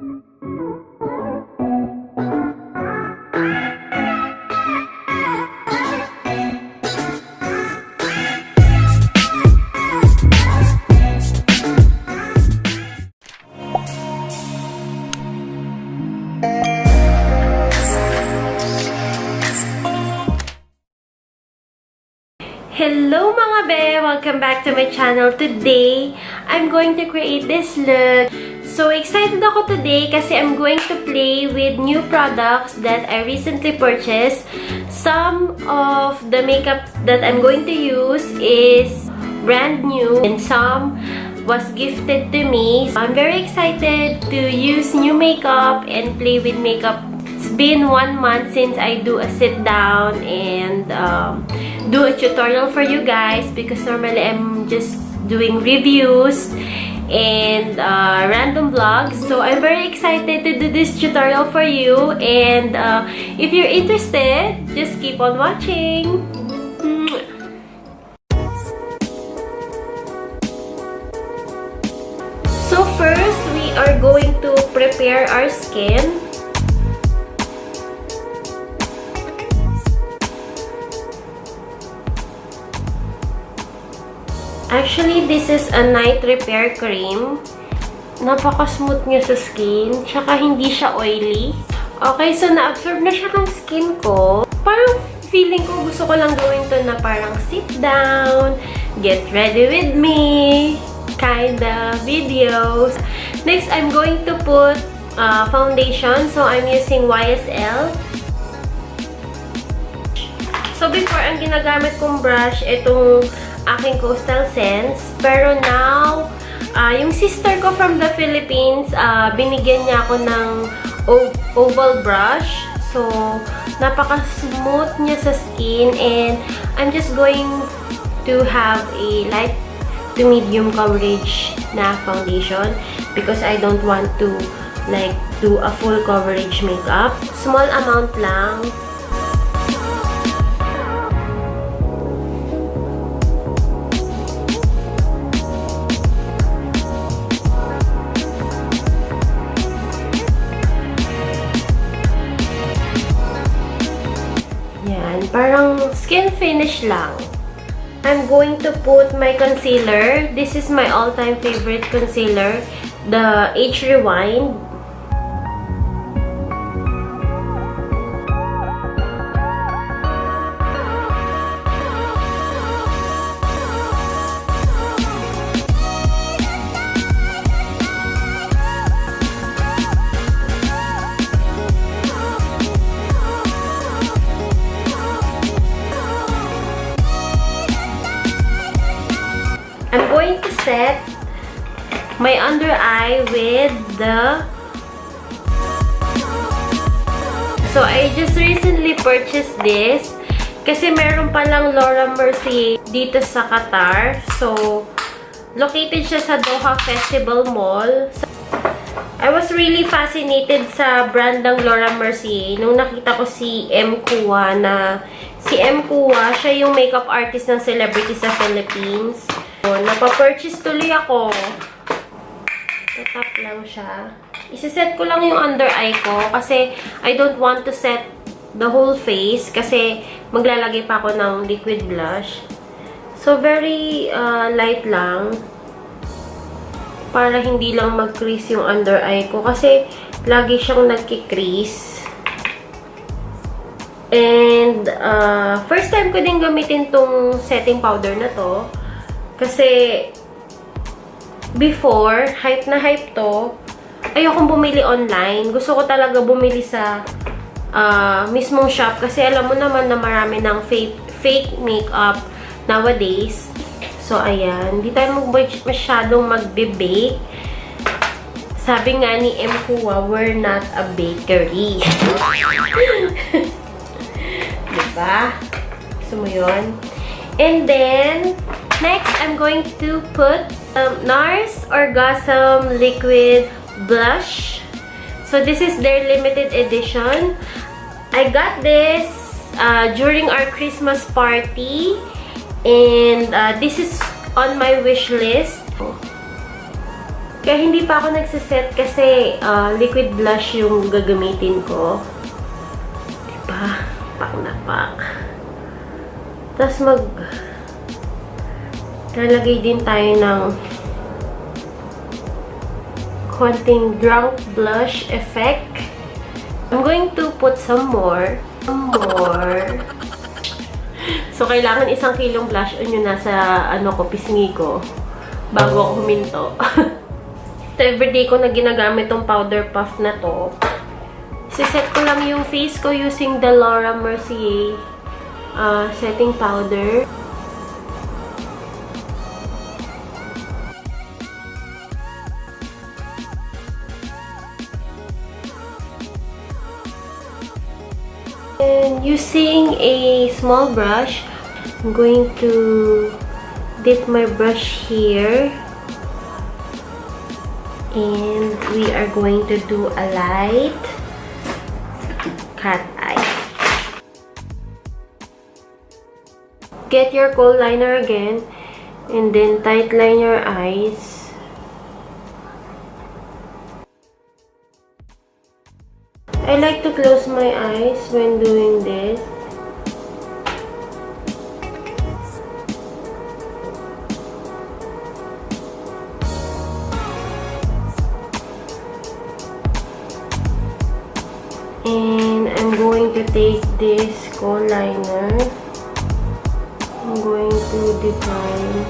Hello mga be! Welcome back to my channel. Today, I'm going to create this look. So excited ako today kasi I'm going to play with new products that I recently purchased. Some of the makeup that I'm going to use is brand new and some was gifted to me. So I'm very excited to use new makeup and play with makeup. It's been 1 month since I do a sit down and do a tutorial for you guys because normally I'm just doing reviews and random vlogs. So I'm very excited to do this tutorial for you, and if you're interested, just keep on watching. So first, we are going to prepare our skin. Actually, this is a night repair cream. Napaka-smooth niya sa skin. Tsaka hindi siya oily. Okay, so na-absorb na siya ng skin ko. Parang feeling ko gusto ko lang gawin to na parang sit down, get ready with me, kinda videos. Next, I'm going to put foundation. So, I'm using YSL. So, before, ang ginagamit kong brush, itong aking Coastal Scents. Pero now, yung sister ko from the Philippines, binigyan niya ako ng oval brush. So, napaka-smooth niya sa skin, and I'm just going to have a light to medium coverage na foundation because I don't want to like do a full coverage makeup. Small amount lang. Parang skin finish lang. I'm going to put my concealer. This is my all-time favorite concealer, the Age Rewind. I'm going to set my under eye with the... So, I just recently purchased this kasi meron palang Laura Mercier dito sa Qatar. So, located siya sa Doha Festival Mall. So, I was really fascinated sa brand ng Laura Mercier nung nakita ko si M. Kua na... Si M. Kua, siya yung makeup artist ng celebrity sa Philippines. So, napapurchase tuloy ako. Tatap lang siya. Isiset ko lang yung under eye ko kasi I don't want to set the whole face kasi maglalagay pa ako ng liquid blush. So, very light lang para hindi lang mag-crease yung under eye ko kasi lagi siyang nagki-crease. And, first time ko din gamitin tong setting powder na to. Kasi, before, hype na hype to, ayokong bumili online. Gusto ko talaga bumili sa mismong shop. Kasi alam mo naman na marami ng fake makeup nowadays. So, ayan. Hindi tayo masyadong magbe-bake. Sabi nga ni M. Kua, we're not a bakery. Diba? Gusto mo yun? And then, next, I'm going to put Nars Orgasm Liquid Blush. So, this is their limited edition. I got this during our Christmas party. And this is on my wish list. Kaya hindi pa ako nagsiset kasi liquid blush yung gagamitin ko. Diba? Pak na pak. Tapos lalagay din tayo ng konting drunk blush effect. I'm going to put some more. So, kailangan 1 kilong blush on yung nasa, pisngi ko. Bago ako huminto. Ito, everyday ko na ginagamit tong powder puff na to. Siset ko lang yung face ko using the Laura Mercier setting powder. And using a small brush, I'm going to dip my brush here. And we are going to do a light cat eye. Get your kohl liner again. And then tight line your eyes. I like to close my eyes when doing this. And I'm going to take this kohl liner. I'm going to define.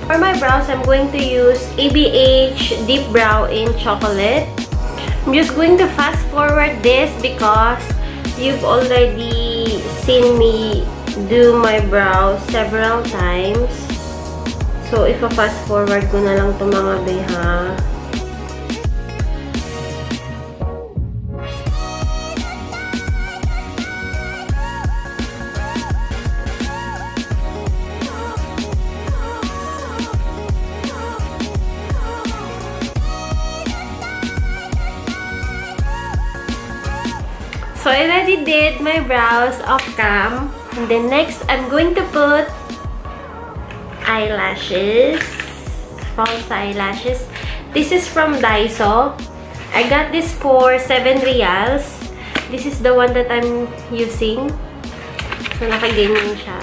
For my brows, I'm going to use ABH Deep Brow in Chocolate. I'm just going to fast forward this because you've already seen me do my brows several times. So, if fast forward ko na lang ito mga beha. So, I already did my brows off cam. And then next, I'm going to put eyelashes. False eyelashes. This is from Daiso. I got this for 7 reals. This is the one that I'm using. So, nakaganyan siya.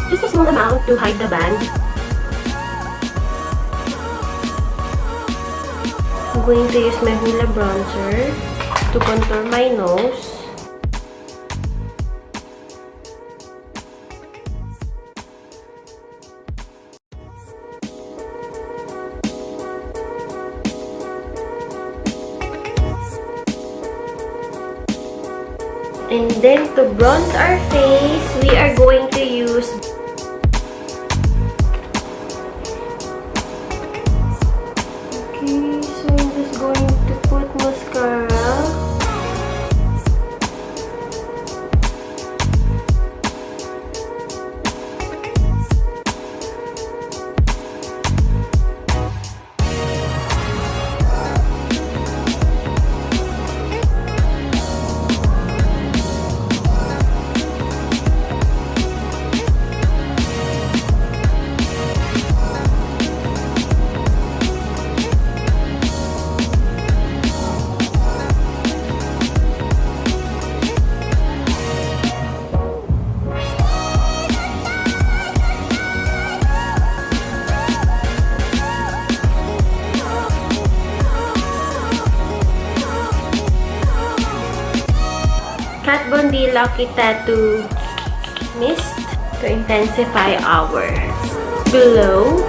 Just a small amount to hide the band. I'm going to use my Hoola bronzer to contour my nose. And then to bronze our face, we are going to use so I'm just going to put mascara. Katvond Lucky Tattoo Mist to intensify our glow.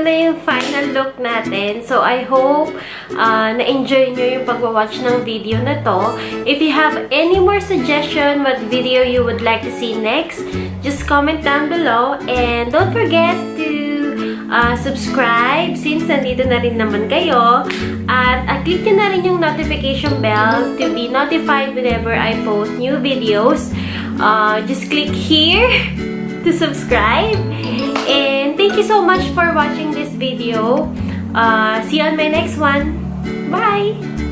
na yung final look natin. So, I hope na-enjoy nyo yung pag-watch ng video na to. If you have any more suggestion what video you would like to see next, just comment down below. And don't forget to subscribe since nandito na rin naman kayo. At click nyo na rin yung notification bell to be notified whenever I post new videos. Just click here to subscribe. And thank you so much for watching this video. See you on my next one. Bye!